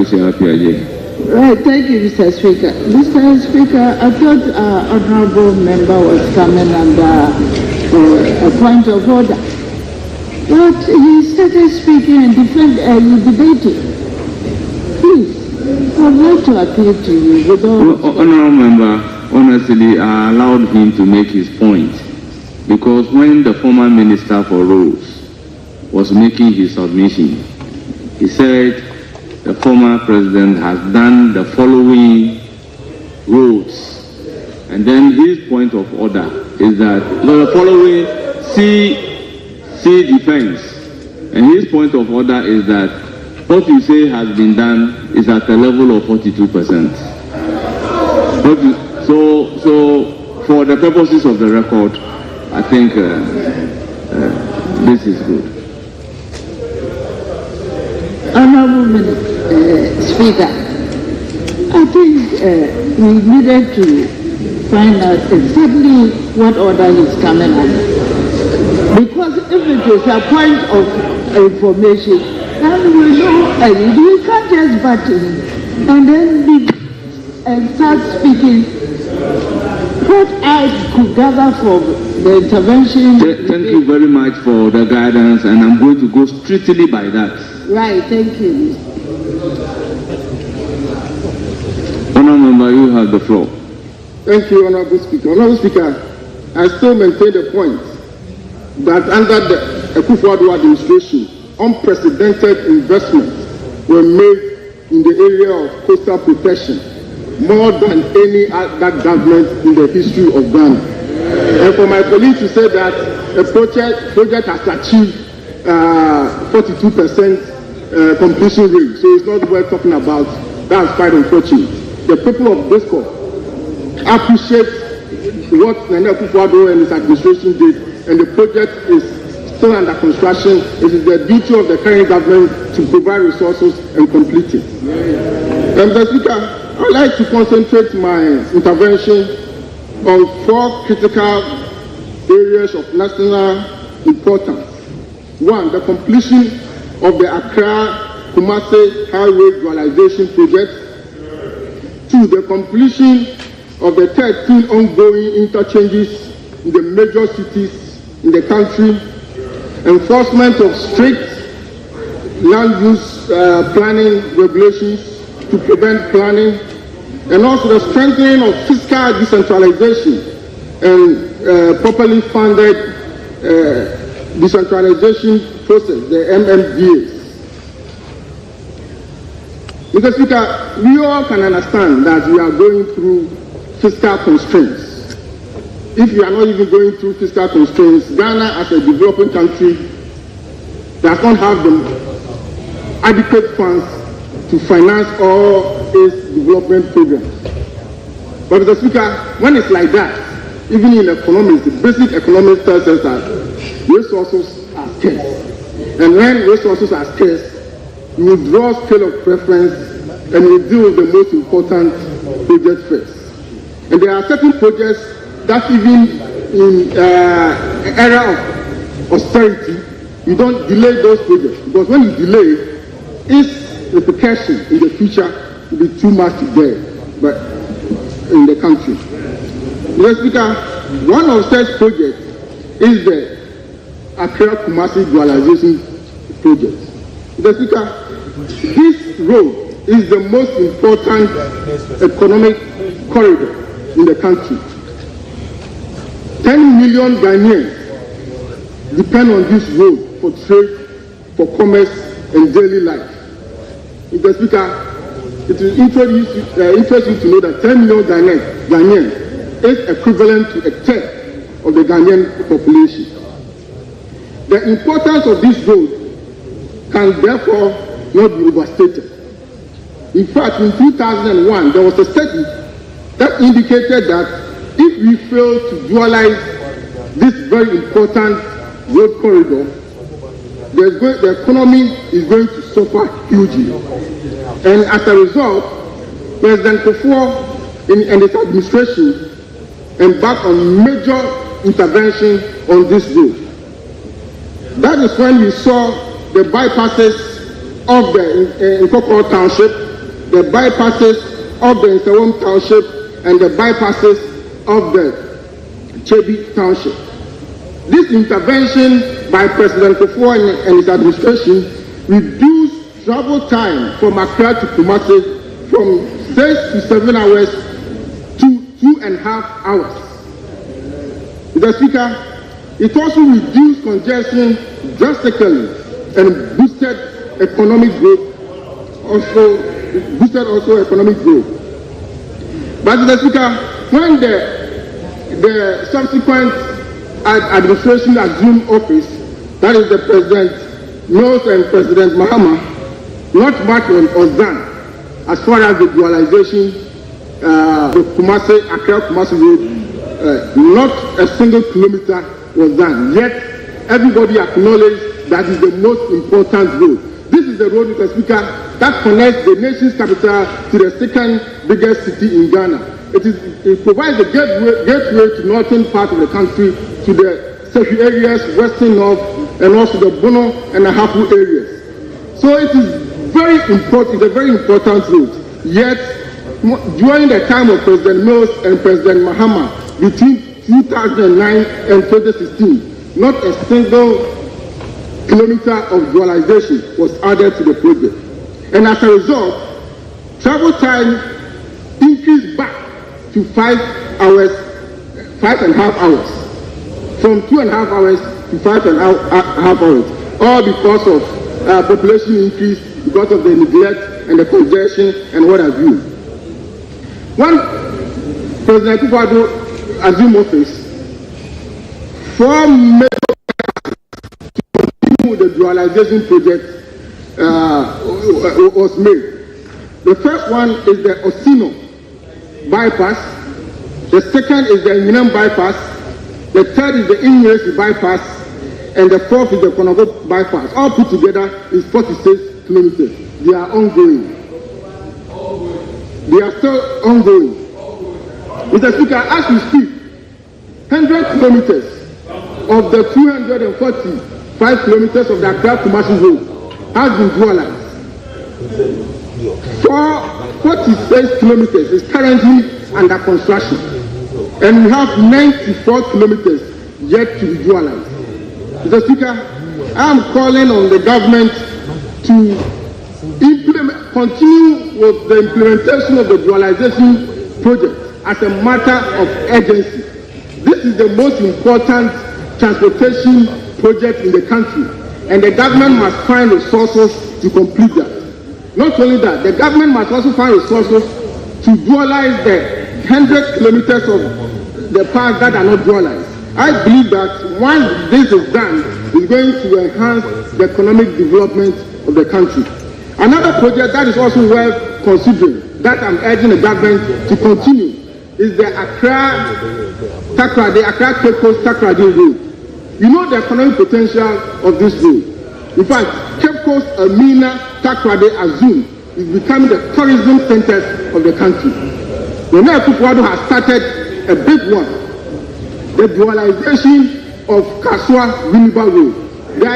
Right, thank you, Mr. Speaker. Mr. Speaker, I thought our honorable member was coming under a point of order. But he started speaking and debating. Please, I'd like to appeal to you with all... Honorable member, honestly, I allowed him to make his point. Because when the former Minister for Roads was making his submission, he said the former president has done the following roads. And then his point of order is that the following sea defense. And his point of order is that what you say has been done is at a level of 42%. So for the purposes of the record, I think this is good. Honorable Speaker, I think we needed to find out exactly what order he's coming under. Because if it is a point of information, then we know, we can't just butt in and then start speaking what I could gather from the intervention. Thank you very much for the guidance, and I'm going to go strictly by that. Right, thank you. Honourable Member, you have the floor. Thank you, Honourable Speaker. Honourable Speaker, I still maintain the point that under the Akufo-Addo administration, unprecedented investments were made in the area of coastal protection, more than any other government in the history of Ghana. And for my colleague to say that the project has achieved 42% completion rate, so it's not worth talking about, that's quite unfortunate. The people of Discord appreciate what Nana Akufo-Addo and his administration did, and the project is still under construction. It is the duty of the current government to provide resources and complete it. Mr. Speaker, I would like to concentrate my intervention on 4 critical areas of national importance. 1, the completion of the Accra-Kumasi Highway Dualization Project. 2, the completion of the 13 ongoing interchanges in the major cities in the country. Enforcement of strict land use planning regulations to prevent planning, and also the strengthening of fiscal decentralization and properly funded decentralization process, the MMDAs. Mr. Speaker, we all can understand that we are going through fiscal constraints. If we are not even going through fiscal constraints, Ghana as a developing country does not have the adequate funds to finance all its development programs. But Mr. Speaker, when it's like that, even in economics, the basic economics tells us that resources are scarce. And when resources are scarce, we will draw scale of preference and we deal with the most important projects first. And there are certain projects that even in era of austerity, you don't delay those projects. Because when you delay, its repercussion in the future will be too much to bear in the country. Mr. Speaker, one of such projects is the Accra-Kumasi Dualization Project. Mr. Speaker, this road is the most important economic corridor in the country. 10 million Ghanaians depend on this road for trade, for commerce, and daily life. Mr. Speaker, it will interest you to know that 10 million Ghanaians is equivalent to a third of the Ghanaian population. The importance of this road can therefore not be overstated. In fact, in 2001, there was a study that indicated that if we fail to dualize this very important road corridor, the economy is going to suffer hugely. And as a result, President Akufo and his administration embarked on major intervention on this road. That is when we saw the bypasses of the Nkoko Township the bypasses of the Nsawam Township and the bypasses of the Chebi Township. This intervention by President Kufuor and his administration reduced travel time from Accra to Kumasi from 6 to 7 hours to 2.5 hours. Mr. Speaker, it also reduced congestion drastically and boosted economic growth. Economic growth. But Mr. Speaker, when the subsequent administration assumed office, that is the President Mills and President Mahama, not much was done as far as the dualization, the Accra-Kumasi road, not a single kilometer was done. Yet, everybody acknowledged that is the most important road. This is the road, Mr. Speaker, that connects the nation's capital to the second biggest city in Ghana. It provides the gateway to northern part of the country, to the Sefi areas, western north, and also the Bono and the Hapu areas. So it is very important, it's a very important road. Yet, during the time of President Mills and President Mahama, between 2009 and 2016, not a single kilometer of dualization was added to the project. And as a result, travel time increased back to 5 hours, 5.5 hours, from 2.5 hours to 5.5 hours, all because of population increase, because of the neglect and the congestion and what have you. When President Kufuor assumed office, 4 major to continue the dualization project was made. The first one is the Osino bypass, the second is the Eminam bypass, the third is the Inyesi bypass, and the fourth is the Konogo bypass. All put together is 46 kilometers. They are ongoing. They are still ongoing. Mr. Speaker, as we speak, 100 kilometers of the 245 kilometers of the Accra-Kumasi road has been dualized. 46 kilometers is currently under construction, and we have 94 kilometers yet to be dualized. Mr. Speaker, I am calling on the government to continue with the implementation of the dualization project as a matter of urgency. This is the most important transportation project in the country, and the government must find resources to complete that. Not only that, the government must also find resources to dualize the 100 kilometers of the parts that are not dualized. I believe that once this is done, it's going to enhance the economic development of the country. Another project that is also worth considering, that I'm urging the government to continue, is the Accra-Cape Coast Takrady road. You know the economic potential of this road. In fact, Cape Coast, Amina, Takrady, Azum is becoming the tourism centers of the country. The Mayor Kufuor has started a big one, the dualization of Kaswa-Winneba Road. The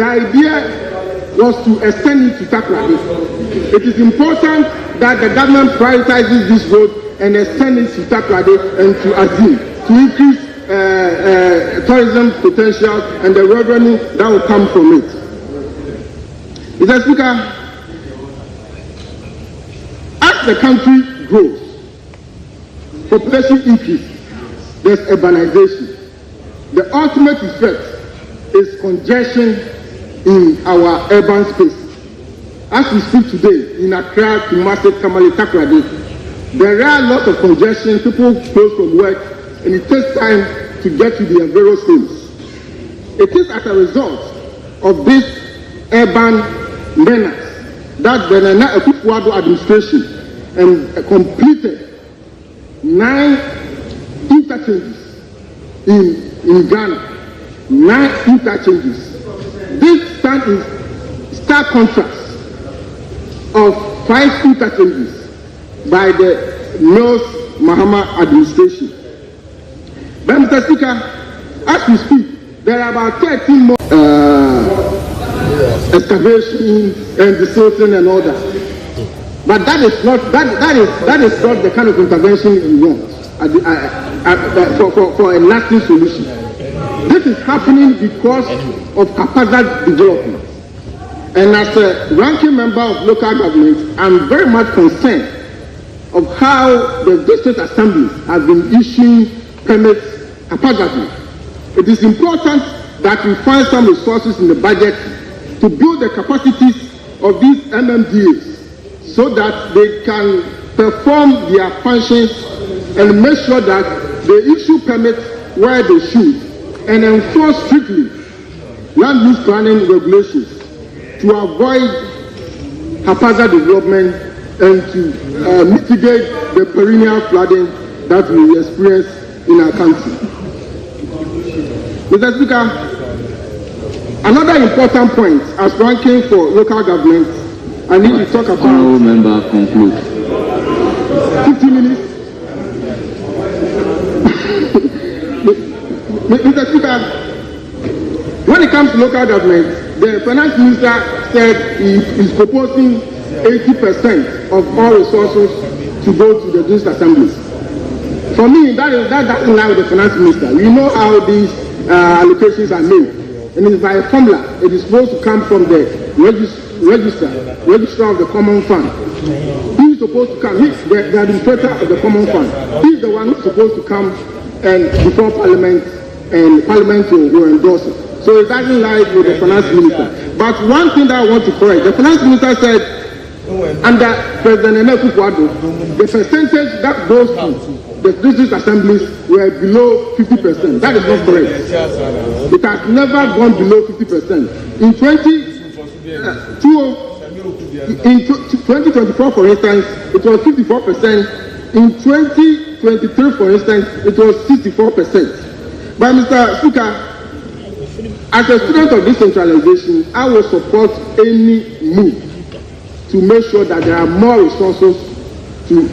idea was to extend it to Takrady. It is important that the government prioritizes this road and extend it to Takrady and to Azim to increase tourism potential and the revenue that will come from it. Mr. Speaker, as the country grows, population increase, there's urbanization. The ultimate effect is congestion in our urban space. As we speak today in Accra, Kumasi, Tamale, Takrady, there are lots of congestion, people close from work, and it takes time to get to their various homes. It is as a result of this urban menace that the Nana Akufo-Addo administration completed 9 interchanges in Ghana. 9 interchanges. This stand in stark contrast of 5 interchanges by the Mills Mahama administration. But Mr. Speaker, as we speak, there are about 13 more excavation and desilting and all that. But that is not the kind of intervention we want for a lasting solution. This is happening because of haphazard development. And as a ranking member of local government, I'm very much concerned of how the district assemblies have been issuing permits haphazardly. It is important that we find some resources in the budget to build the capacities of these MMDAs so that they can perform their functions and make sure that they issue permits where they should and enforce strictly land use planning regulations to avoid haphazard development and to mitigate the perennial flooding that we experience in our country. Mr. Speaker, another important point as ranking for local government, I need to talk about... Honourable member, conclude. 15 minutes. Mr. Speaker, when it comes to local government, the finance minister said he is proposing 80% of all resources to go to the district assemblies. For me, that doesn't lie with the finance minister. We know how these allocations are made. And it's by a formula. It is supposed to come from the registrar of the common fund. He is supposed to come. He's the administrator of the common fund. He's the one who's supposed to come and before Parliament, and Parliament will endorse it. So it doesn't lie with the finance minister. But one thing that I want to correct, the finance minister said under President Akufo-Addo, the percentage that goes to the district assemblies were below 50%. That is not correct. It has never gone below 50%. In 2024, for instance, it was 54%. In 2023, for instance, it was 64%. But Mr. Speaker, as a student of decentralization, I will support any move to make sure that there are more resources to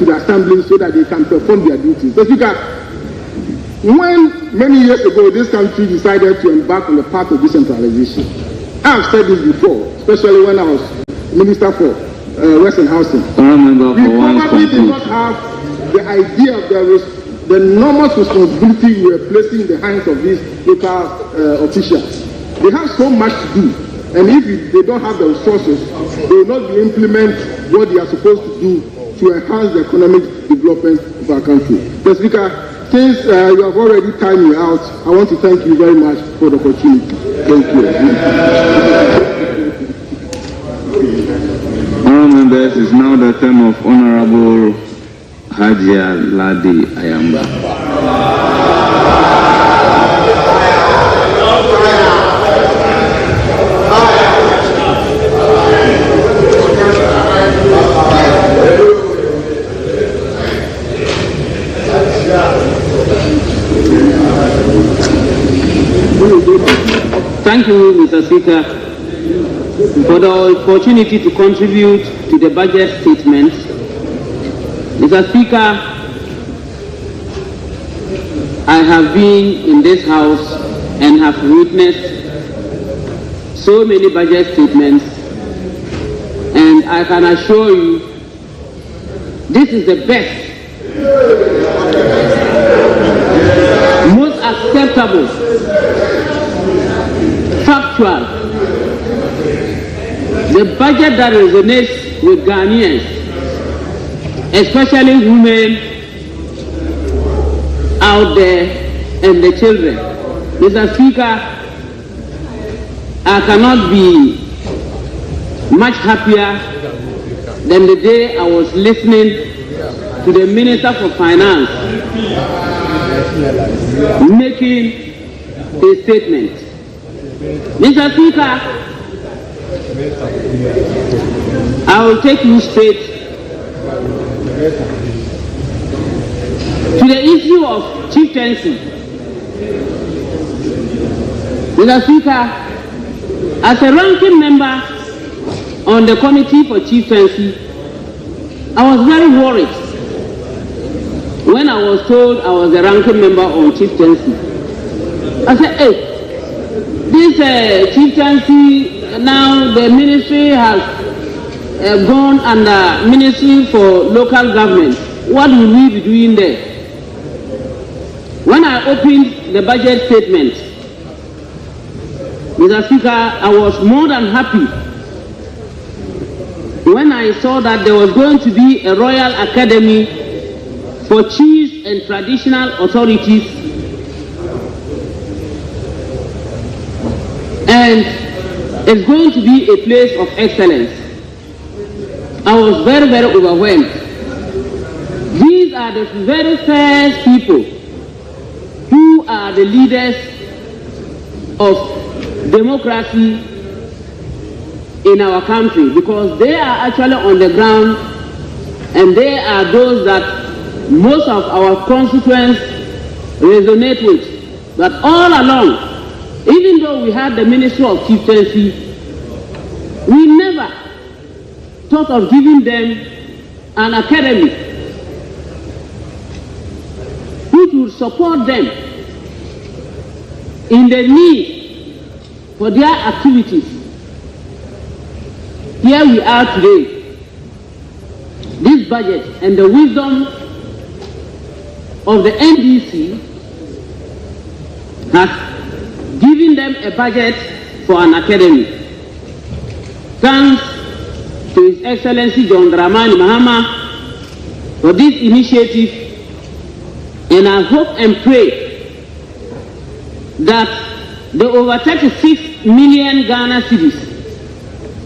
the assembly so that they can perform their duties. So, Speaker, when many years ago this country decided to embark on the path of decentralization, I have said this before, especially when I was Minister for Western Housing. We probably did not have the idea of the enormous responsibility we are placing in the hands of these local officials. They have so much to do, and if they don't have the resources, they will not be implement what they are supposed to do to enhance the economic development of our country. Mr. Speaker, since you have already timed me out, I want to thank you very much for the opportunity. Thank you. Honourable members, it's now the turn of Honourable Hajia Ladi Ayamba. Thank you, Mr. Speaker, for the opportunity to contribute to the budget statement. Mr. Speaker, I have been in this House and have witnessed so many budget statements, and I can assure you this is the best, most acceptable, factual, the budget that resonates with Ghanaians, especially women out there and the children. Mr. Speaker, I cannot be much happier than the day I was listening to the Minister for Finance making a statement. Mr. Speaker, I will take you straight to the issue of chieftaincy. Mr. Speaker, as a ranking member on the committee for chieftaincy, I was very worried when I was told I was a ranking member on chieftaincy. I said, hey, this chieftaincy now the ministry has gone under Ministry for Local Government. What will we be doing there? When I opened the budget statement, Mr. Speaker, I was more than happy when I saw that there was going to be a Royal Academy for chiefs and traditional authorities, and it's going to be a place of excellence. I was very, very overwhelmed. These are the very first people who are the leaders of democracy in our country, because they are actually on the ground, and they are those that most of our constituents resonate with. But all along, even though we had the Ministry of Chieftaincy, we never thought of giving them an academy which would support them in the need for their activities. Here we are today. This budget and the wisdom of the NDC has given them a budget for an academy. Thanks to His Excellency John Dramani Mahama for this initiative, and I hope and pray that the over 36 million Ghana cedis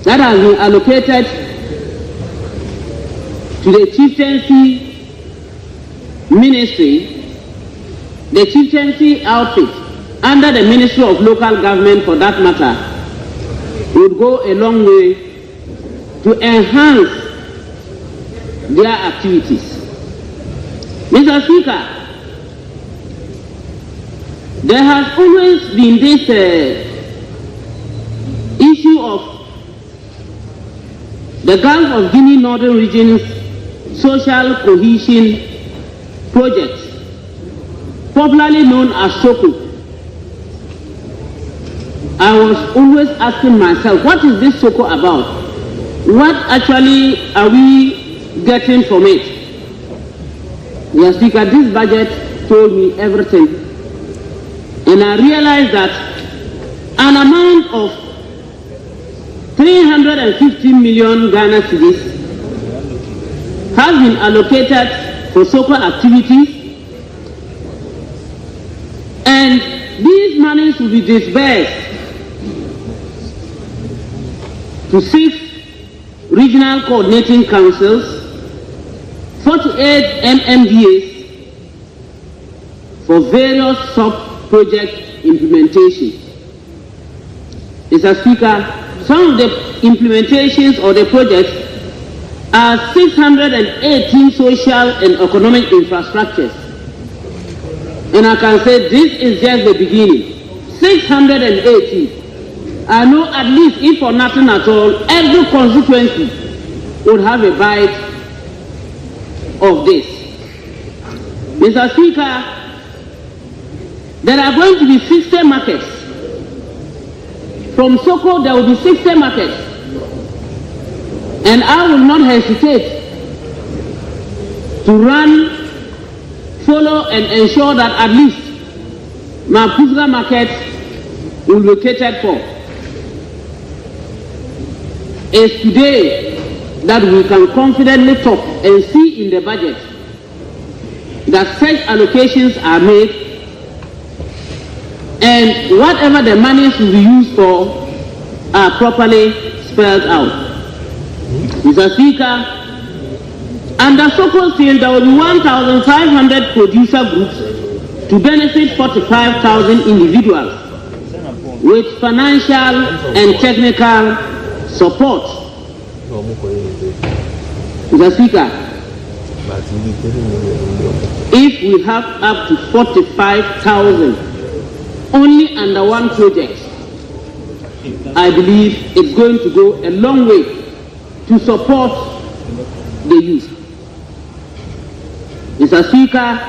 that has been allocated to the chieftaincy ministry, the chieftaincy outfit under the Ministry of Local Government for that matter, would go a long way to enhance their activities. Mr. Speaker, there has always been this issue of the Gulf of Guinea Northern Region's social cohesion project, popularly known as SOCO. I was always asking myself, what is this SOCO about? What actually are we getting from it? Mr. Speaker, this budget told me everything. And I realized that an amount of 350 million Ghana cedis has been allocated for SOCO activities, and these monies will be disbursed to 6 regional coordinating councils, 48 MMDAs for various sub-project implementation. Mr. Speaker, some of the implementations or the projects are 618 social and economic infrastructures. And I can say this is just the beginning. 618. I know at least, if for nothing at all, every constituency would have a bite of this. Mr. Speaker, there are going to be 60 markets. From SOCO, there will be 60 markets. And I will not hesitate to run, follow, and ensure that at least my Pusga market will be catered for. It's today that we can confidently talk and see in the budget that such allocations are made, and whatever the monies will be used for are properly spelled out. Mr. Speaker, under SOCO field there will be 1,500 producer groups to benefit 45,000 individuals with financial and technical support. Mr. Speaker, if we have up to 45,000 only under one project, I believe it's going to go a long way to support the youth. Mr. Speaker,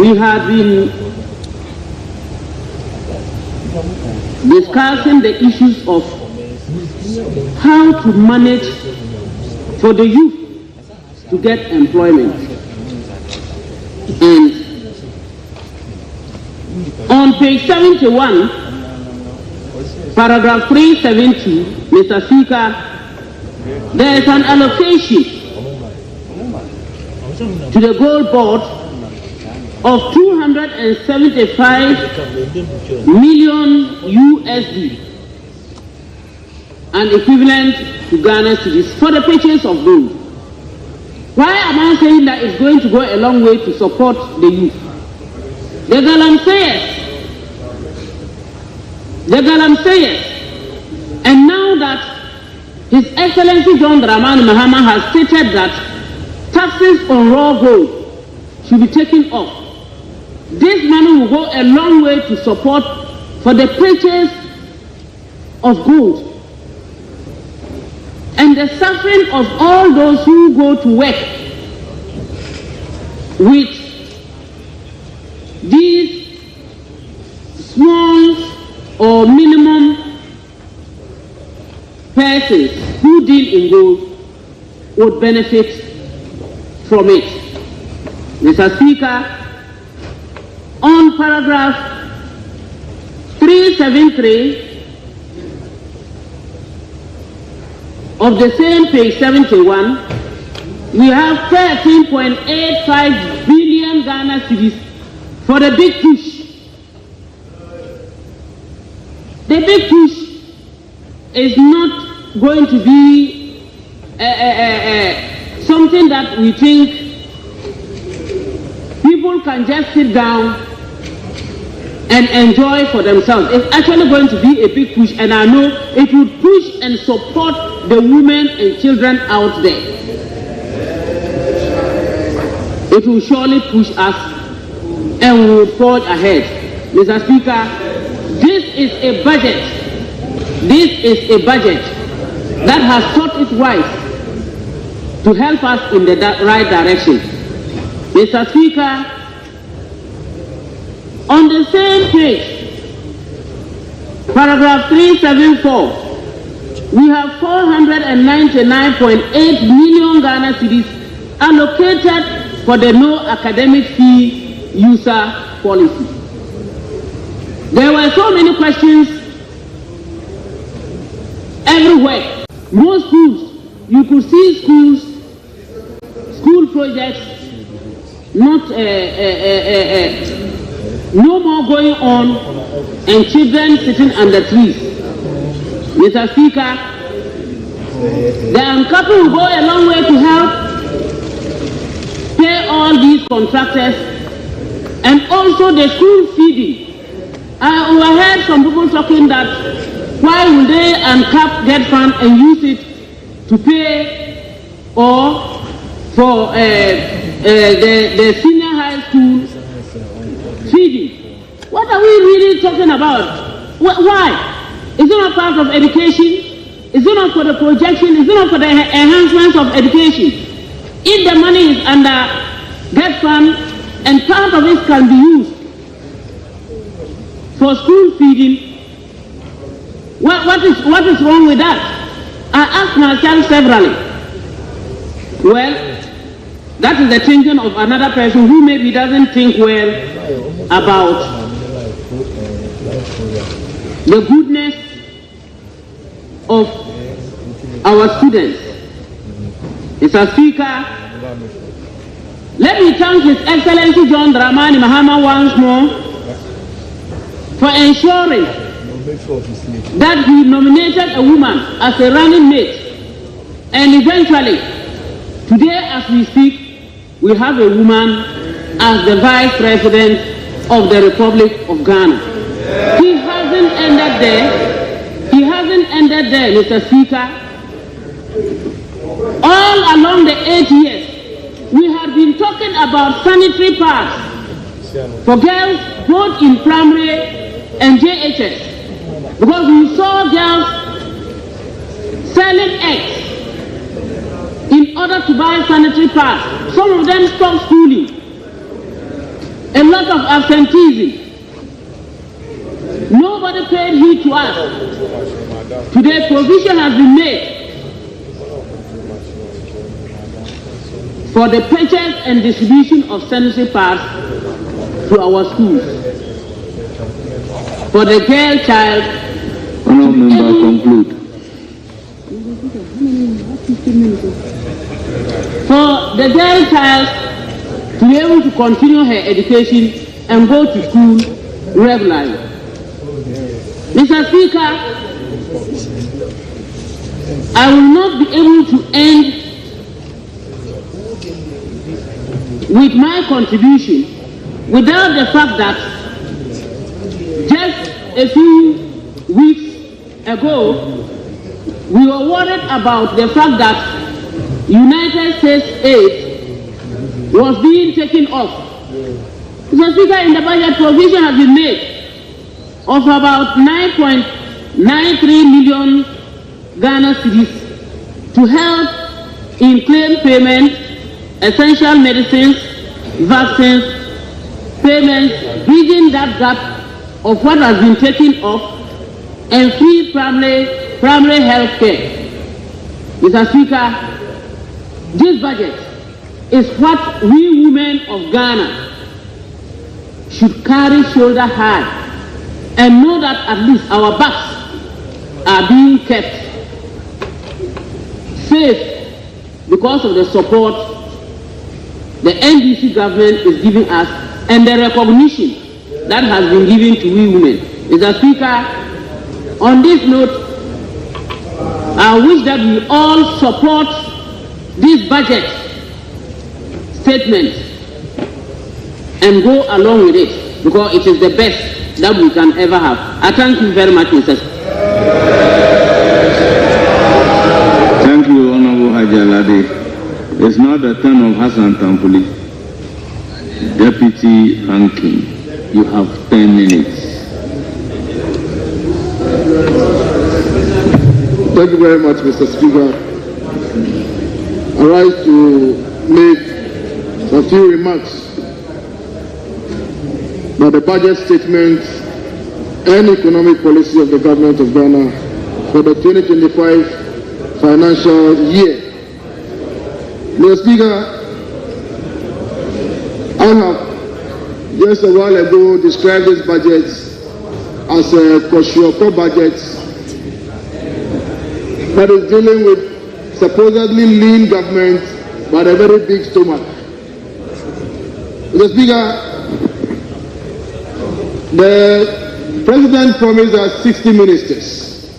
we have been discussing the issues of how to manage for the youth to get employment. And on page 71, paragraph 370, Mr. Speaker, there is an allocation to the Gold Board of 275 million USD, an equivalent to Ghana cedis, for the purchase of gold. Why am I saying that it's going to go a long way to support the youth? The Galamseyers, and now that His Excellency John Dramani Mahama has stated that taxes on raw gold should be taken off, this money will go a long way to support for the purchase of gold and the suffering of all those who go to work with these small or minimum persons who deal in gold would benefit from it. Mr. Speaker, on paragraph 373 of the same page 71, we have 13.85 billion Ghana cedis for the big push. The big push is not going to be something that we think people can just sit down and enjoy for themselves. It's actually going to be a big push, and I know it will push and support the women and children out there. It will surely push us and we will forge ahead. Mr. Speaker, this is a budget. This is a budget that has thought it wise to help us in the right direction. Mr. Speaker, on the same page, paragraph 374, we have 499.8 million Ghana cedis allocated for the no academic fee user policy. There were so many questions everywhere. Most schools, you could see school projects not no more going on, and children sitting under trees. Mr. Speaker, the ANCAP will go a long way to help pay all these contractors and also the school feeding. I overheard some people talking that why will they ANCAP get fund and use it to pay or for the senior high school feeding. What are we really talking about? Why? Is it not part of education? Is it not for the projection? Is it not for the enhancements of education? If the money is under GET fund and part of it can be used for school feeding, what is wrong with that? I asked myself severally. Well, that is the thinking of another person who maybe doesn't think well about the goodness of our students. Mr. Speaker, let me thank His Excellency John Dramani Mahama once more for ensuring that he nominated a woman as a running mate, and eventually, today as we speak, we have a woman as the Vice President of the Republic of Ghana. He hasn't ended there. He hasn't ended there, Mr. Speaker. All along the 8 years, we have been talking about sanitary pads for girls both in primary and JHS, because we saw girls selling eggs in order to buy sanitary pads. Some of them stopped schooling. A lot of absenteeism. Nobody paid heed to us. Today, provision has been made for the purchase and distribution of sanitary pads to our schools. For the girl child, Honourable member, conclude. For the girl child to be able to continue her education and go to school regularly. Mr. Speaker, I will not be able to end with my contribution without the fact that just a few weeks ago we were worried about the fact that United States aid was being taken off. Mr. Speaker, in the budget, provision has been made of about 9.93 million Ghana cedis to help in claim payment, essential medicines, vaccines, payments, bridging that gap of what has been taken off, and free primary health care. Mr. Speaker, this budget is what we women of Ghana should carry shoulder high and know that at least our backs are being kept safe because of the support the NDC government is giving us and the recognition that has been given to we women. Mr. Speaker, on this note, I wish that we all support this budget statement and go along with it because it is the best that we can ever have. I thank you very much, Mr. Speaker. Thank you, Honourable Hajalade. It's now the turn of Hassan Tampuli, Deputy Ranking. You have 10 minutes. Thank you very much, Mr. Speaker. I rise to make a few remarks about the budget statement and economic policy of the government of Ghana for the 2025 financial year. Mr. Speaker, I have just a while ago described this budget as a Kosciuszko budget that is dealing with supposedly lean government but a very big stomach. Mr. Speaker, the President promised us 60 ministers,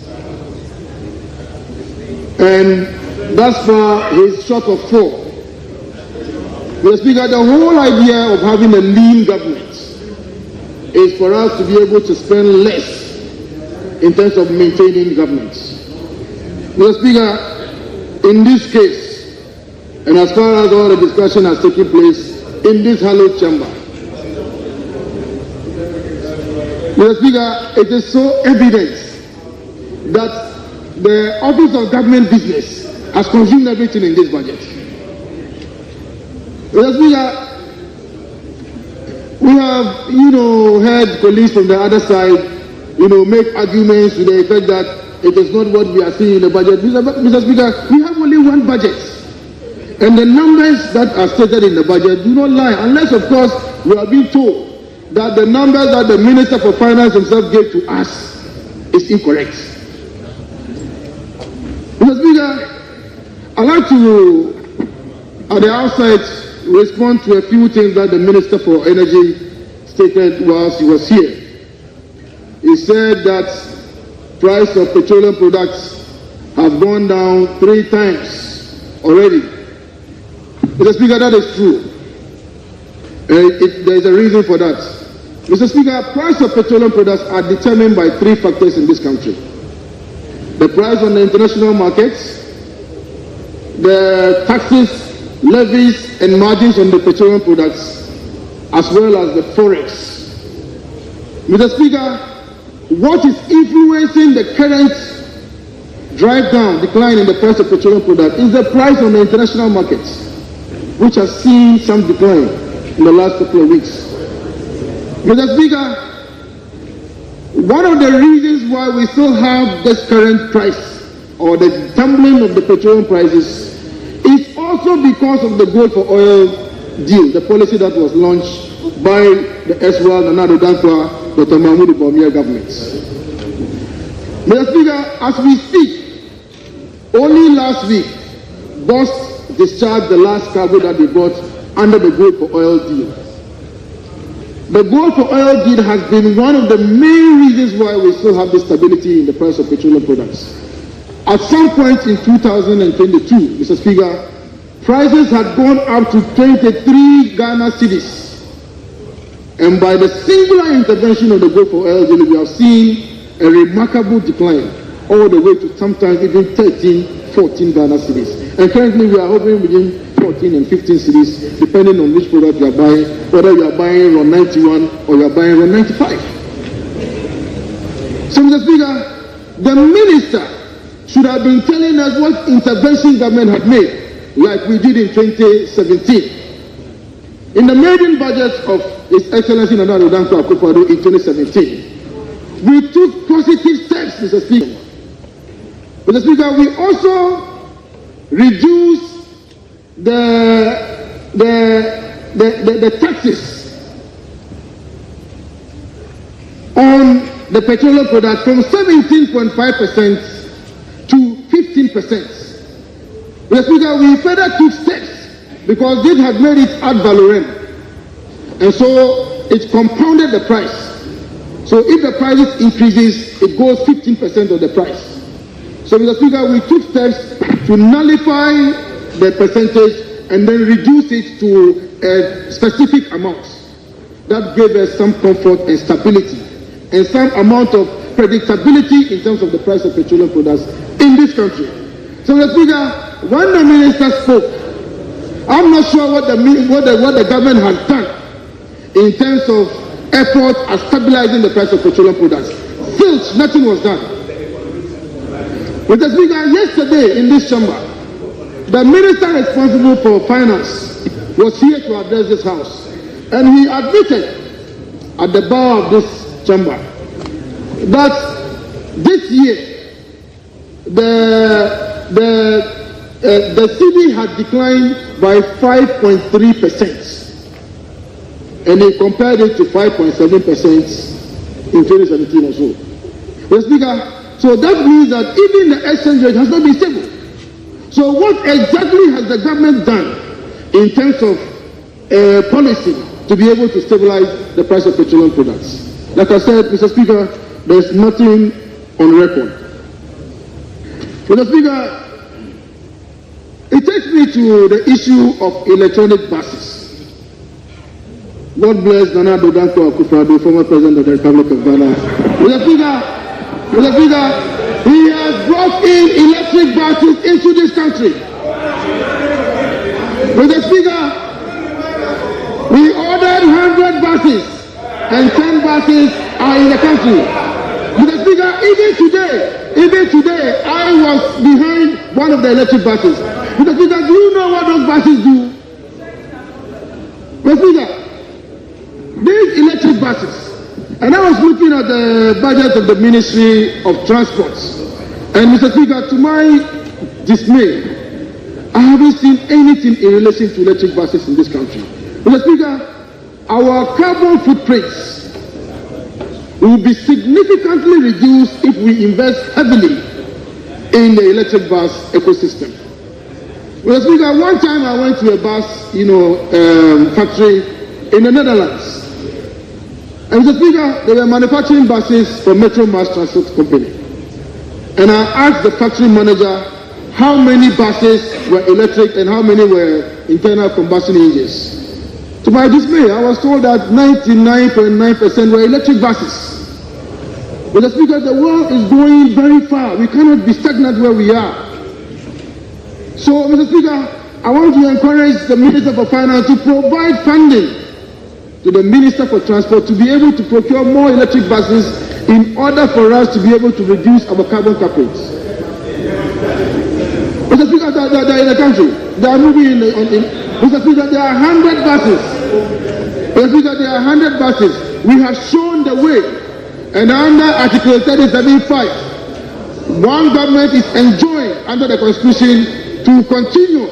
and thus far he's short of 4. Mr. Speaker, the whole idea of having a lean government is for us to be able to spend less in terms of maintaining government. Mr. Speaker, in this case, and as far as all the discussion has taken place in this hallowed chamber, Mr. Speaker, it is so evident that the Office of Government Business has consumed everything in this budget. Mr. Speaker, we have, heard colleagues from the other side, make arguments to the effect that it is not what we are seeing in the budget. Mr. Speaker, we have only one budget. And the numbers that are stated in the budget do not lie, unless, of course, we are being told that the numbers that the Minister for Finance himself gave to us is incorrect. Mr. Speaker, I'd like to, at the outset, respond to a few things that the Minister for Energy stated whilst he was here. He said that price of petroleum products have gone down 3 times already. Mr. Speaker, that is true. There is a reason for that. Mr. Speaker, price of petroleum products are determined by 3 factors in this country. The price on the international markets, the taxes, levies, and margins on the petroleum products, as well as the forex. Mr. Speaker, what is influencing the current decline in the price of petroleum products is the price on the international markets, which has seen some decline in the last couple of weeks. Mr. Speaker, one of the reasons why we still have this current price or the tumbling of the petroleum prices is also because of the gold for oil deal, the policy that was launched by the S1 and Nana Dankwa, Dr. Mahmoud Bawumia governments. Mr. Speaker, as we speak, only last week, Boss discharged the last cargo that they bought under the gold for oil deal. The gold for oil deal has been one of the main reasons why we still have this stability in the price of petroleum products. At some point in 2022, Mr. Speaker, prices had gone up to 23 Ghana cedis. And by the singular intervention of the gold for oil deal, we have seen a remarkable decline all the way to sometimes even 13, 14 Ghana cedis. And currently we are hovering within 14 and 15 cedis, depending on which product you are buying, whether you are buying RON 91 or you are buying RON 95. So, Mr. Speaker, the minister should have been telling us what intervention government had made, like we did in 2017. In the maiden budget of His Excellency Nana Dankwa Akufo-Addo in 2017, we took positive steps, Mr. Speaker. Mr. Speaker, we also reduced the taxes on the petroleum product from 17.5% to 15%. Mr. Speaker, we further took steps because this had made it ad valorem, and so it compounded the price. So if the price increases, it goes 15% of the price. So, Mr. Speaker, we took steps to nullify the percentage and then reduce it to a specific amount. That gave us some comfort and stability and some amount of predictability in terms of the price of petroleum products in this country. So, Mr. Speaker, when the minister spoke, I'm not sure what the government has done in terms of effort at stabilizing the price of petroleum products. Zilch, nothing was done. Mr. Speaker, yesterday in this chamber, the minister responsible for finance was here to address this house, and he admitted at the bar of this chamber that this year the cedi had declined by 5.3%. And he compared it to 5.7% in 2017 or so. Mr. Speaker, so that means that even the exchange rate has not been stable. So what exactly has the government done in terms of policy to be able to stabilize the price of petroleum products? Like I said, Mr. Speaker, there's nothing on record. Mr. Speaker, it takes me to the issue of electronic buses. God bless Nana Dankwa Akufo-Addo, former President of the Republic of Ghana. Mr. Speaker, he has brought in electric buses into this country. Mr. Speaker, we ordered 100 buses and 10 buses are in the country. Mr. Speaker, even today, I was behind one of the electric buses. Mr. Speaker, do you know what those buses do? Mr. Speaker, these electric buses, and I was looking at the budget of the Ministry of Transport, and Mr. Speaker, to my dismay, I haven't seen anything in relation to electric buses in this country. Mr. Speaker, our carbon footprints will be significantly reduced if we invest heavily in the electric bus ecosystem. Mr. Speaker, one time I went to a bus, factory in the Netherlands. And Mr. Speaker, they were manufacturing buses for Metro Mass Transport Company. And I asked the factory manager how many buses were electric and how many were internal combustion engines. To my dismay, I was told that 99.9% were electric buses. But Mr. Speaker, the world is going very far. We cannot be stagnant where we are. So, Mr. Speaker, I want to encourage the Minister for Finance to provide funding to the Minister for Transport to be able to procure more electric buses in order for us to be able to reduce our carbon footprint. Mr. Speaker, they're in the country. They are moving Mr. Speaker, there are 100 buses. Mr. Speaker, there are 100 buses. We have shown the way And under Article 37(5), one government is enjoined under the Constitution to continue.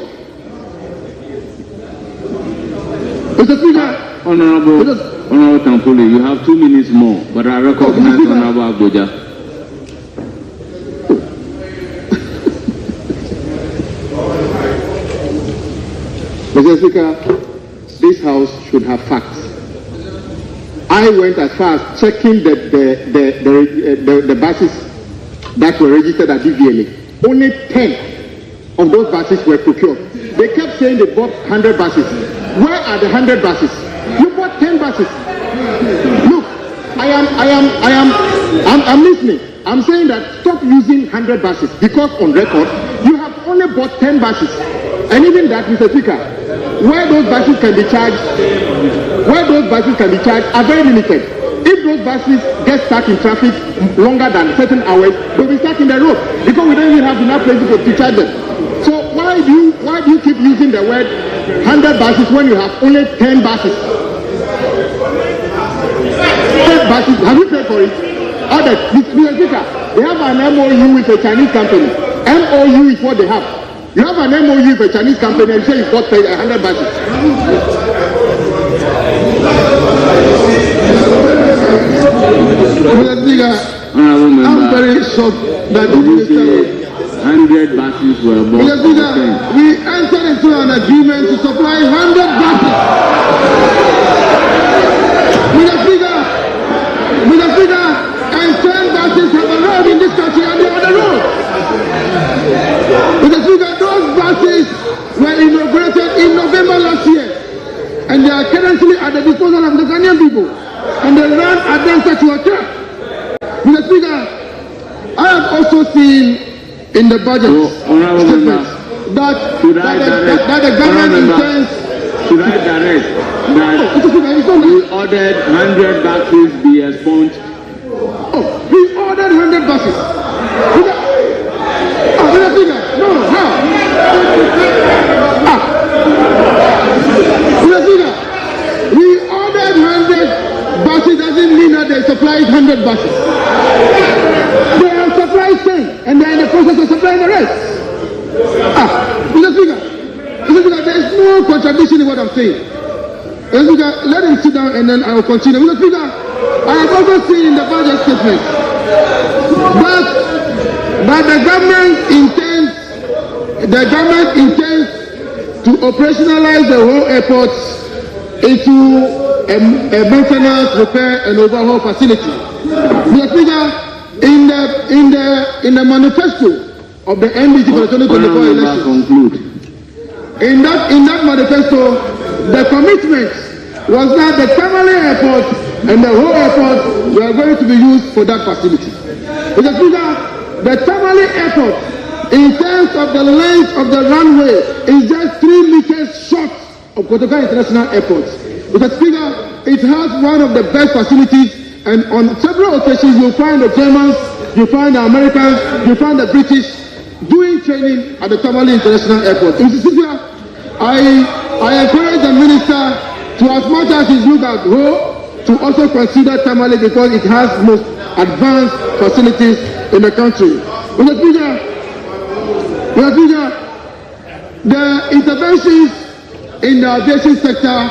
Mr. Speaker, Honorable Tampoli, you have 2 minutes more, but I recognize Honorable Abuja. Mr. Speaker, this House should have facts. I went as far as checking the buses that were registered at DVLA. Only 10 of those buses were procured. They kept saying they bought 100 buses. Where are the 100 buses? You bought 10 buses. Look, I'm listening. I'm saying that stop using 100 buses because on record you have only bought 10 buses. And even that, Mr. Speaker, where those buses can be charged are very limited. If those buses get stuck in traffic longer than certain hours, they'll be stuck in the road because we don't even have enough places to charge them. So why do you keep using the word 100 buses when you have only 10 buses? 10 buses, have you paid for it? Mr. Speaker, they have an MOU with a Chinese company. MOU is what they have. You have an MOU with a Chinese company and say you've got 100 buses. Mr. Speaker, I'm very shocked that the minister 100 buses were bought. Mr. Speaker, we entered into an agreement to supply 100 buses. Mr. Speaker, and 10 buses have arrived in this country and they are on the road. Mr. Speaker, those buses were inaugurated in November last year and they are currently at the disposal of the Ghanaian people and they run advanced to attack. Mr. Speaker, I have also seen in the budget statement that the government intends. Should I direct that we ordered 100 buses be expunged? Oh, we ordered 100 buses. Mr. Speaker, no, how? Mr. Speaker, we ordered 100 buses doesn't mean that they supplied 100 buses. They have supplied 10 and they're in the process of supplying the rest. Mr. Speaker, there is no contradiction in what I'm saying. Mr. Speaker, let him sit down and then I will continue. Mr. Speaker, I have also seen in the budget statement that the government intends to operationalize the whole airport into a maintenance, repair and overhaul facility. Mr. Speaker, in the manifesto of the NDC for the 2024 elections, in that manifesto, the commitment was that the Tamale airport and the whole airport were going to be used for that facility. Mr. Speaker, the Tamale airport, in terms of the length of the runway, is just 3 meters short of Kotoka International Airport. Mr. Speaker, it has one of the best facilities, and on several occasions you'll find the Germans, you find the Americans, you find the British doing training at the Tamale International Airport. Mr. Speaker, I encourage the minister to, as much as he's looked at GHOne, to also consider Tamale because it has most advanced facilities in the country. Mr. Speaker, the interventions in the aviation sector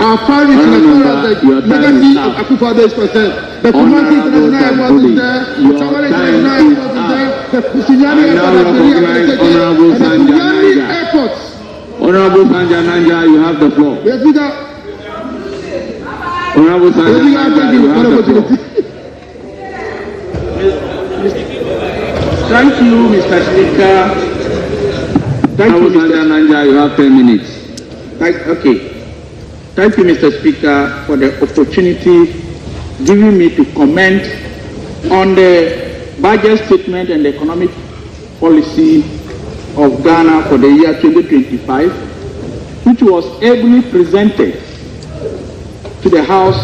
are far-reaching as far as the legacy of Akufo-Addo is concerned. The Kumasi International Airport is there, the Tamale International Airport is there, the Kusinyani Airport has been rehabilitated, and the Kusinyani Airport. Honorable Sanjananja, you have the floor. Yes, Speaker. Honorable Sanjananja, you have the floor. Thank you, Mr. Speaker. Honorable Sanjananja, you have 10 minutes. Okay. Thank you, Mr. Speaker, for the opportunity given me to comment on the budget statement and the economic policy of Ghana for the year 2025, which was ably presented to the House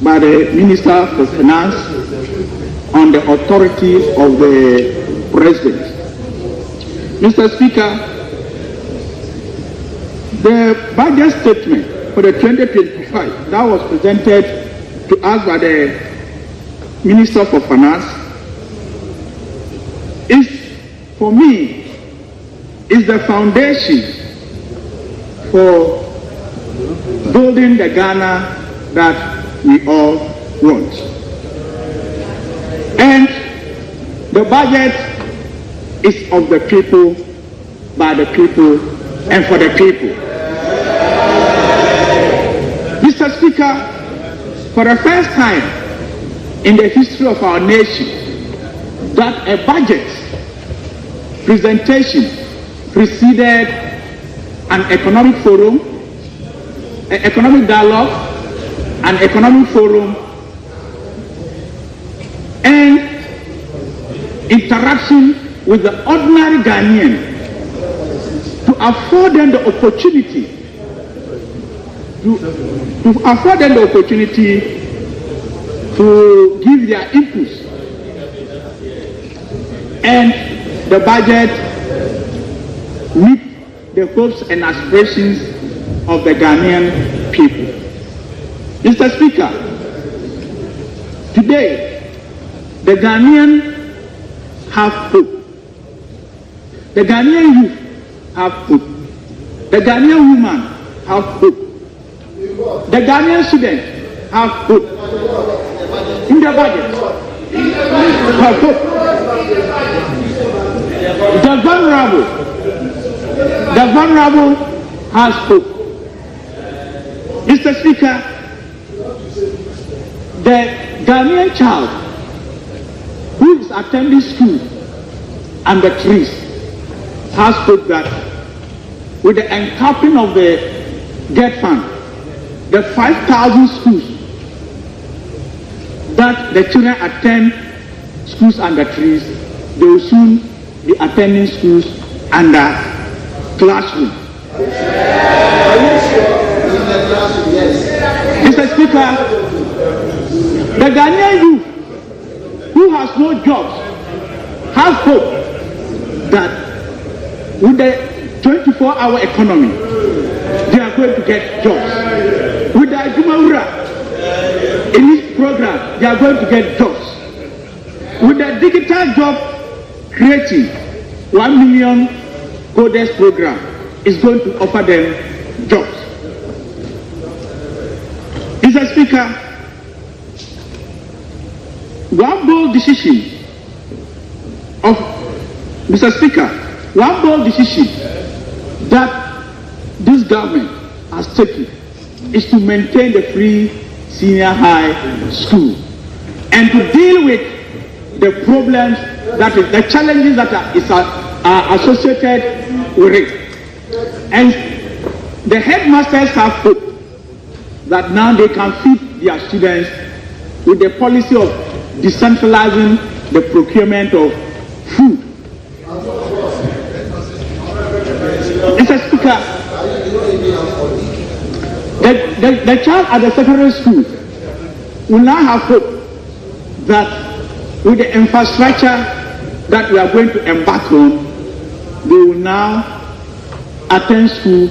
by the Minister for Finance on the authority of the President. Mr. Speaker, the budget statement for the 2025 that was presented to us by the Minister for Finance is, for me, is the foundation for building the Ghana that we all want. And the budget is of the people, by the people, and for the people. Mr. Speaker, for the first time in the history of our nation, that a budget presentation preceded an economic forum, an economic dialogue, an economic forum, and interaction with the ordinary Ghanaian to afford them the opportunity to give their inputs. And the budget meet the hopes and aspirations of the Ghanaian people. Mr. Speaker, today the Ghanaian have hope. The Ghanaian youth have hope. The Ghanaian women have hope. The Ghanaian students have hope. In the budget, have hope. The vulnerable has hope. Mr. Speaker, the Ghanaian child who is attending school and the trees has hope that with the encapping of the GHOne, the 5,000 schools that the children attend schools under trees, they will soon be attending schools under classroom. Mr. Speaker, the Ghanaian youth who has no jobs have hope that with the 24-hour economy, they are going to get jobs. With the GHOne in this program, they are going to get jobs. With the digital job creating 1 million coders program is going to offer them jobs. Mr. Speaker, one bold decision that this government has taken is to maintain the free senior high school and to deal with the problems that is, the challenges that are associated with it. And the headmasters have hope that now they can feed their students with the policy of decentralizing the procurement of food. Mr. Speaker, the child at the secondary school will now have hope that with the infrastructure that we are going to embark on, they will now attend school,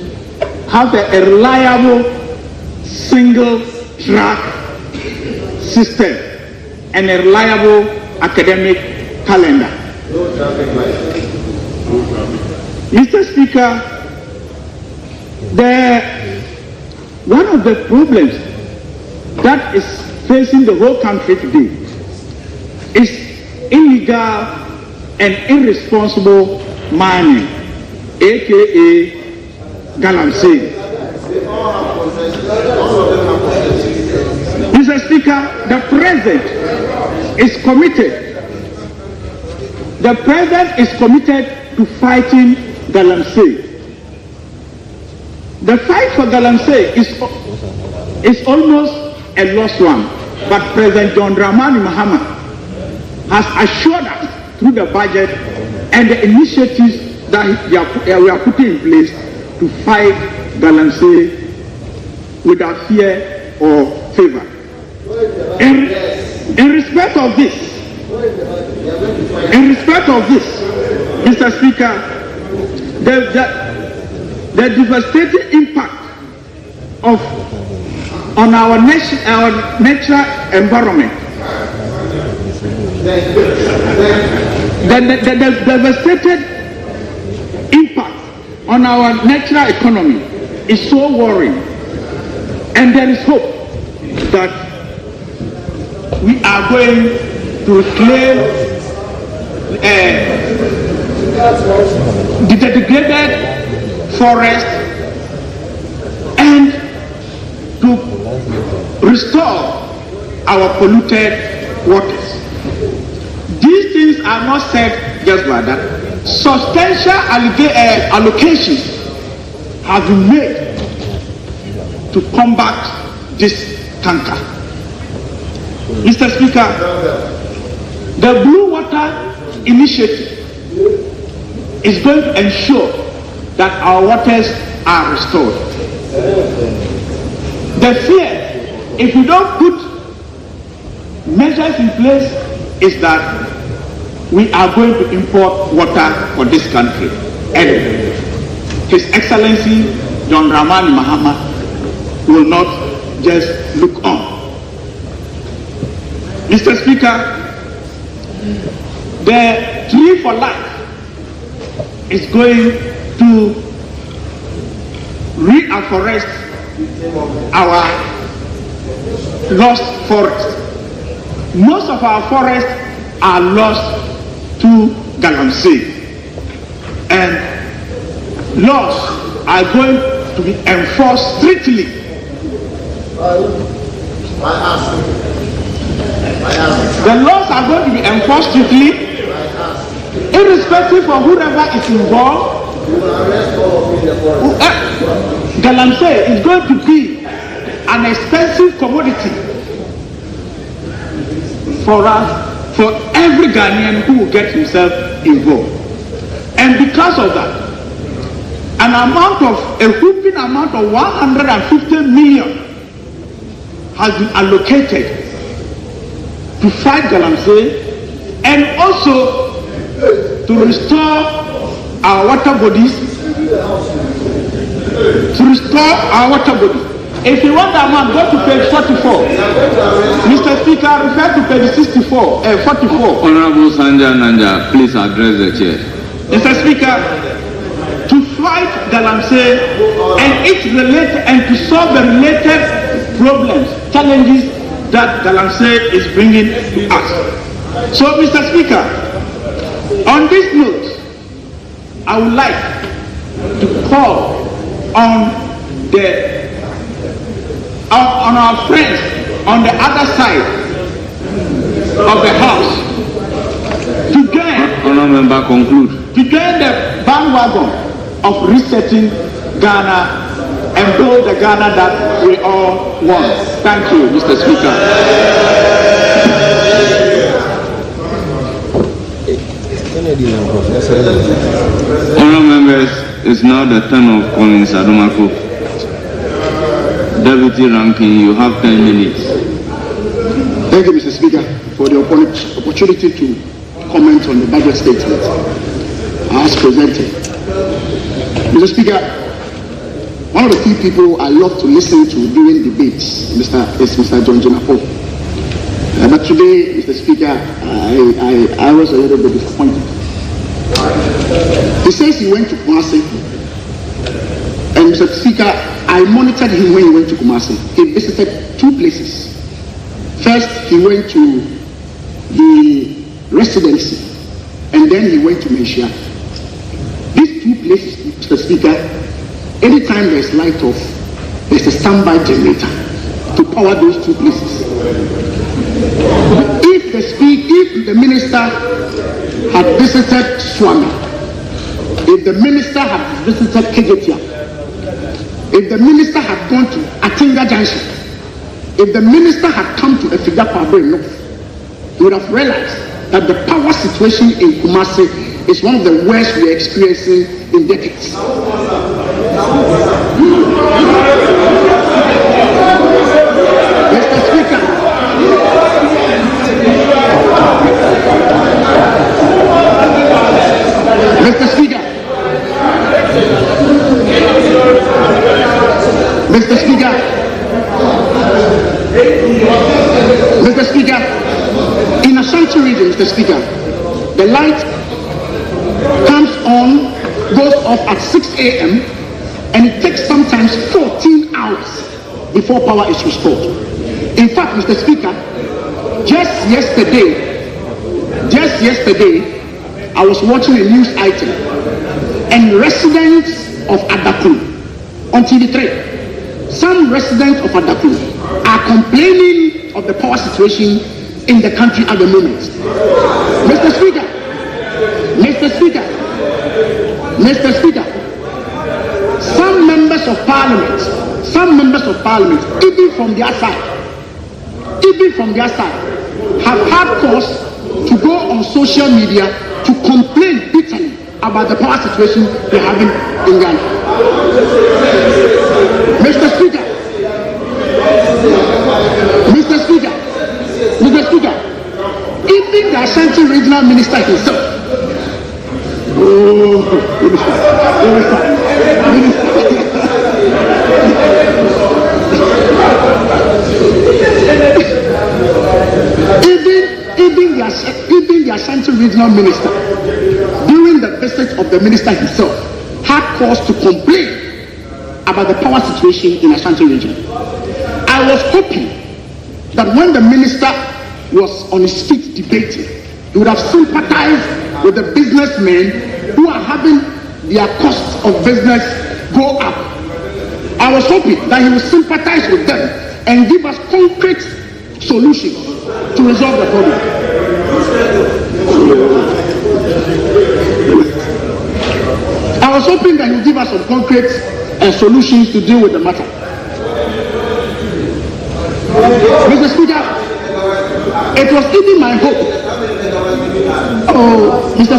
have a reliable single track system and a reliable academic calendar. Mr. Speaker, one of the problems that is facing the whole country today is illegal and irresponsible mining, aka galamsey. Mr. Speaker, the President is committed. The President is committed to fighting galamsey. The fight for galamsey is almost a lost one, but President John Dramani Mahama has assured us through the budget and the initiatives that we are putting in place to fight galamsey without fear or favor. In respect of this, Mr. Speaker, the devastating impact on our natural environment the devastated impact on our natural economy is so worrying, and there is hope that we are going to reclaim the degraded forest and to restore our polluted waters. These things are not said just like that. Substantial allocations have been made to combat this canker. Mr. Speaker, the Blue Water Initiative is going to ensure that our waters are restored. The fear, if we don't put measures in place, is that we are going to import water for this country. And His Excellency John Dramani Mahama will not just look on. Mr. Speaker, the Tree for Life is going to reafforest our lost forests. Most of our forests are lost to Galamsey, and laws are going to be enforced strictly. The laws are going to be enforced strictly, irrespective of whoever is involved. Galamsey is going to be an expensive commodity for us, for every Ghanaian who will get himself involved. And because of that, a whooping amount of 150 million has been allocated to fight Galamsey and also to restore our water bodies. If you want the amount, go to page 44. Mr. Speaker, refer to page 44. Honorable Sanja Nanja, please address the chair. Mr. Speaker, to fight Galamsey and to solve the related problems, challenges that Galamsey is bringing to us. So, Mr. Speaker, on this note, I would like to call on our friends on the other side of the house to join. Honourable Member, conclude. To join the bandwagon of resetting Ghana and build the Ghana that we all want. Thank you, Mr. Speaker. Honourable members, it's now the turn of Collins Adomako. Deputy Ranking, you have 10 minutes. Thank you, Mr. Speaker, for the opportunity to comment on the budget statement as presented. Mr. Speaker, one of the few people I love to listen to during debates is Mr. John Jonapo. But today, Mr. Speaker, I was a little bit disappointed. He says he went to Kumasi, and Mr. Speaker, I monitored him when he went to Kumasi. He visited two places. First, he went to the residency, and then he went to Malaysia. These two places, Mr. Speaker, anytime there's light off, there's a standby generator to power those two places. If the minister had visited Swami, if the minister had visited Kegetia, if the minister had gone to Atinga Junction, if the minister had come to Efidakwabe North, he would have realized that the power situation in Kumasi is one of the worst we are experiencing in decades. Mr. Speaker, Mr. Speaker, Mr. Speaker, Mr. Speaker, in Ashanti region, Mr. light comes on, goes off at 6 a.m. and it takes sometimes 14 hours before power is restored. In fact, Mr. Speaker, just yesterday, I was watching a news item, and residents of Adakun on TV3, some residents of Adakun are complaining of the power situation in the country at the moment. Mr. Speaker, some members of parliament, even from their side, have had cause to go on social media to complain bitterly about the power situation we're having in Ghana. Mr. Speaker, even the Ashanti regional minister himself, even the Ashanti regional minister, during the visit of the minister himself, had cause to complain about the power situation in Ashanti region. I was hoping that when the minister was on his feet debating, he would have sympathized with the businessmen who are having their costs of business go up. I was hoping that he would sympathize with them and give us concrete solutions to resolve the problem. I was hoping that he would give us some concrete solutions to deal with the matter. Mr. Speaker, it was even my hope. Oh, Mr.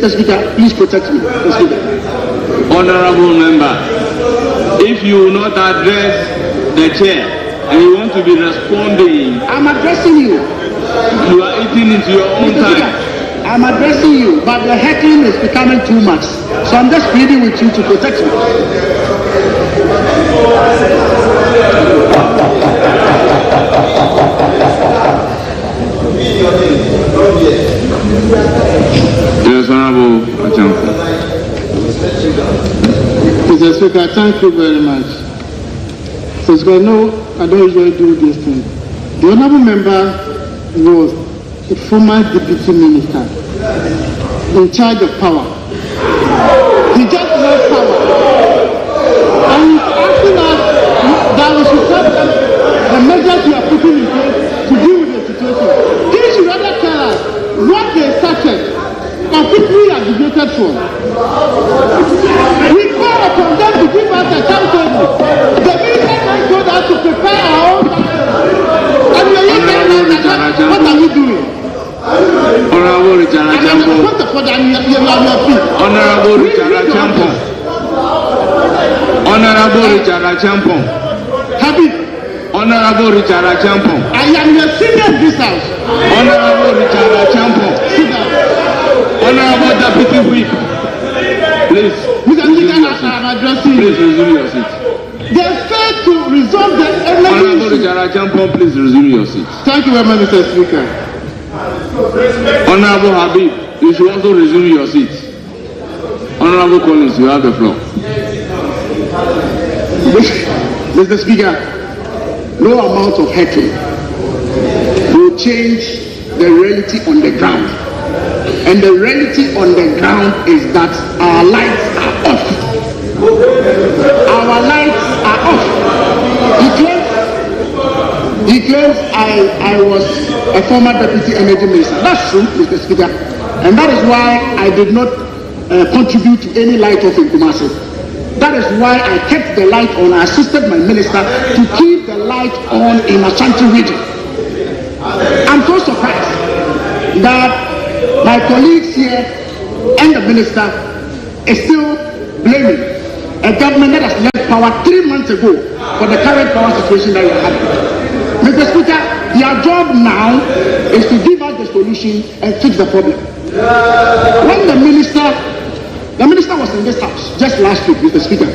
Speaker, please protect me. Mr. Speaker. Honorable member, if you will not address the chair and you want to be responding, I'm addressing you. You are eating into your own Mr. time. Speaker, I'm addressing you, but the heckling is becoming too much. So I'm just pleading with you to protect me. Yes, Honorable Achampo. Mr. Speaker, thank you very much. So, no, I don't usually do this thing. The honorable member was a former deputy minister in charge of power. He just lost power. And he's asking us that we should take the measures we are putting in place to deal with the situation. He should rather tell us what they started and quickly aggravated from. We call upon them to give us a timetable. The minister told us to prepare our own timetable. And we are yet what are we doing? Honorable Richard Achampo. Honorable Richard Achampo. Honorable Richard Achampo. Honorable Richard Achampo. I am the senior of this house. Honorable Richard Achampo. Honorable Deputy Whip. Please. Please resume your seat. They failed to resolve the Honorable Richard Achampo, please resume your seat. Thank you very much, Mr. Speaker. Honorable Habib, you should also resume your seat. Honorable Collins, you have the floor. Mr. Speaker, no amount of heckling will change the reality on the ground. And the reality on the ground is that our lights are off. Our lights are off. He claims I was a former deputy energy minister. That's true, Mr. Speaker. And that is why I did not contribute to any light off in Kumasi. That is why I kept the light on. I assisted my minister to keep the light on in Ashanti region. I'm so surprised that my colleagues here and the minister is still blaming a government that has left power 3 months ago for the current power situation that we are having. Mr. Speaker, their job now is to give us the solution and fix the problem. When the minister was in this house just last week, Mr. Speaker,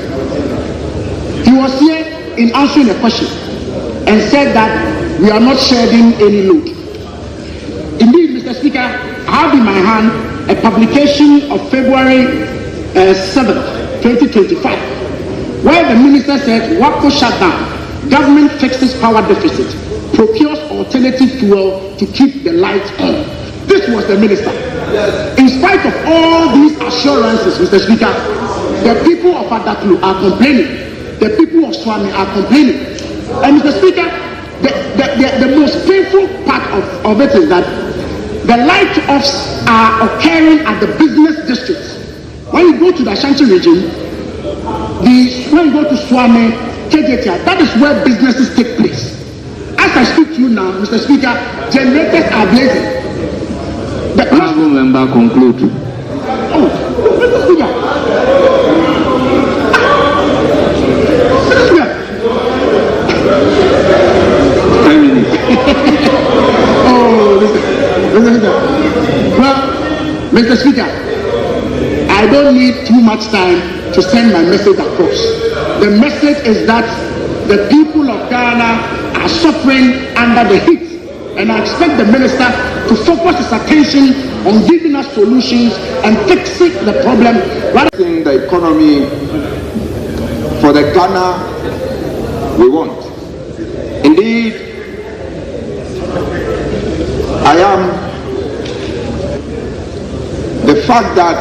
he was here in answering a question and said that we are not shedding any load. Indeed, Mr. Speaker, I have in my hand a publication of February 7th, 2025, where the minister said, WAPCO shut down, government fixes power deficit, procures alternative fuel to keep the lights on. This was the minister. In spite of all these assurances, Mr. Speaker, the people of Adaklu are complaining. The people of Swami are complaining. And Mr. Speaker, the most painful part of it is that the light-offs are occurring at the business districts. When you go to the Ashanti region, when you go to Swami, Kejetia, that is where businesses take place. As I speak to you now, Mr. Speaker, generators are blazing. The Honourable member conclude. Oh, Mr. Speaker. Mr. Speaker. 10 minutes. Oh, Mr. Speaker. Well, Mr. Speaker, I don't need too much time to send my message across. The message is that the people of Ghana are suffering under the heat. And I expect the minister to focus his attention on giving us solutions and fixing the problem. In the economy for the Ghana we want. Indeed, I am the fact that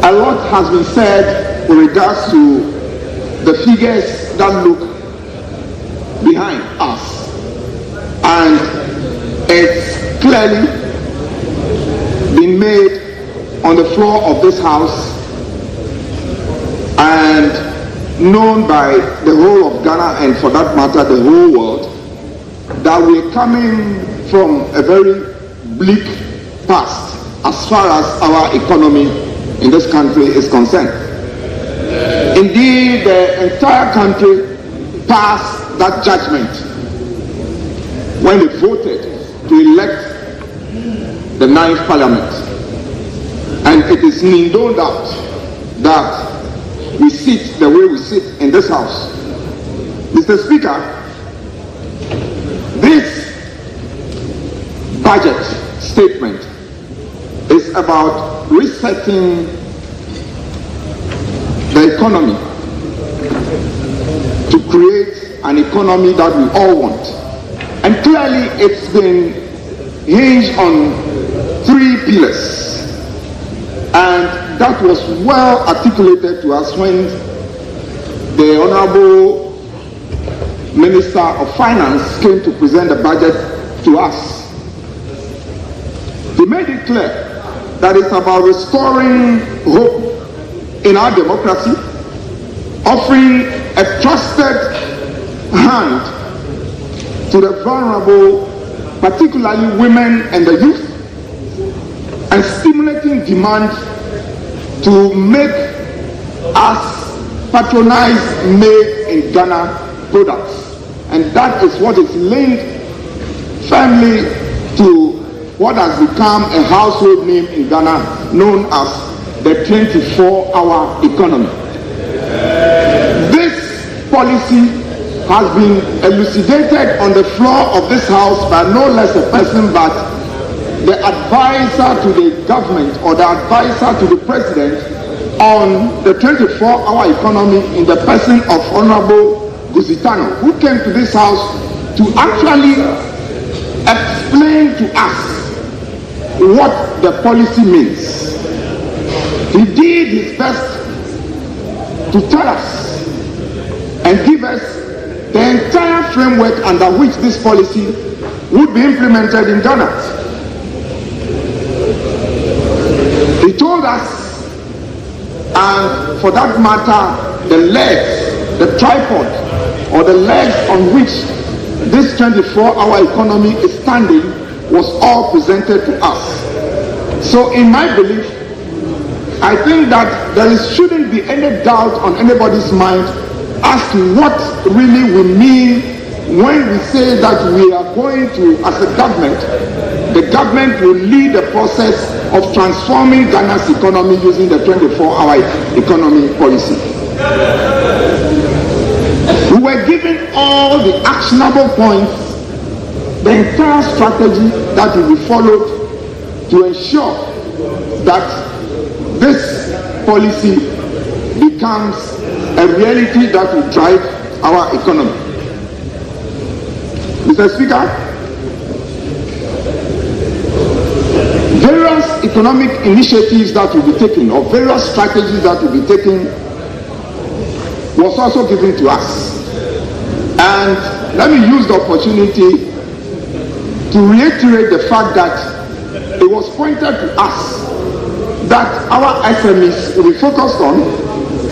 a lot has been said with regards to the figures that look behind us. And it's clearly been made on the floor of this house and known by the whole of Ghana and for that matter the whole world that we're coming from a very bleak past as far as our economy in this country is concerned. Indeed, the entire country passed that judgment when they voted to elect the 9th Parliament. And it is no doubt that we sit the way we sit in this house. Mr. Speaker, this budget statement is about resetting the economy to create an economy that we all want. And clearly it's been hinged on 3 pillars. And that was well articulated to us when the Honorable Minister of Finance came to present the budget to us. He made it clear that it's about restoring hope in our democracy, offering a trusted hand to the vulnerable, particularly women and the youth, and stimulating demand to make us patronize made in Ghana products. And that is what is linked firmly to what has become a household name in Ghana known as the 24-hour economy. This policy has been elucidated on the floor of this house by no less a person but the advisor to the government or the advisor to the president on the 24-hour economy in the person of Honorable Gusitano, who came to this house to actually explain to us what the policy means. He did his best to tell us and give us the entire framework under which this policy would be implemented in Ghana. He told us, and for that matter, the legs, the tripod, or the legs on which this 24-hour economy is standing was all presented to us. So in my belief, I think that there shouldn't be any doubt on anybody's mind as to what really we mean when we say that we are going to, as a government, the government will lead the process of transforming Ghana's economy using the 24-hour economy policy. We were given all the actionable points, the entire strategy that will be followed to ensure that this policy becomes a reality that will drive our economy. Mr. Speaker, various economic initiatives that will be taken, or various strategies that will be taken, was also given to us. And let me use the opportunity to reiterate the fact that it was pointed to us that our SMEs will be focused on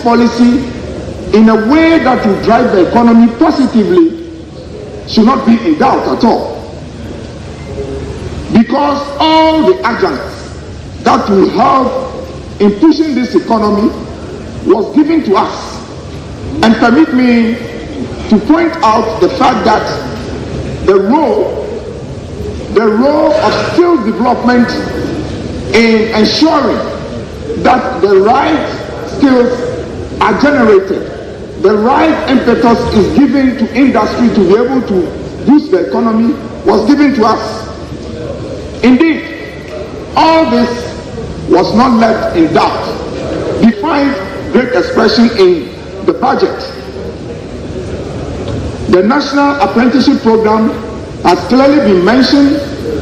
policy in a way that will drive the economy positively should not be in doubt at all. Because all the agents that will help in pushing this economy was given to us. And permit me to point out the fact that the role of skill development in ensuring that the right skills are generated, the right impetus is given to industry to be able to boost the economy was given to us. Indeed, all this was not left in doubt. We find great expression in the budget. The National Apprenticeship Program has clearly been mentioned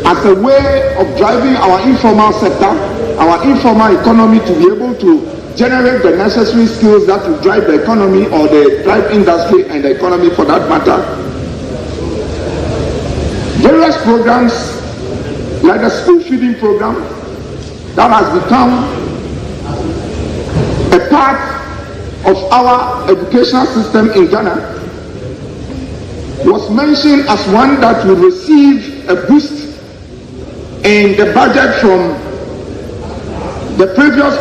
as a way of driving our informal sector, our informal economy to be able to generate the necessary skills that will drive the economy or the drive industry and the economy for that matter. Various programs like the school feeding program that has become a part of our educational system in Ghana was mentioned as one that will receive a boost in the budget from the previous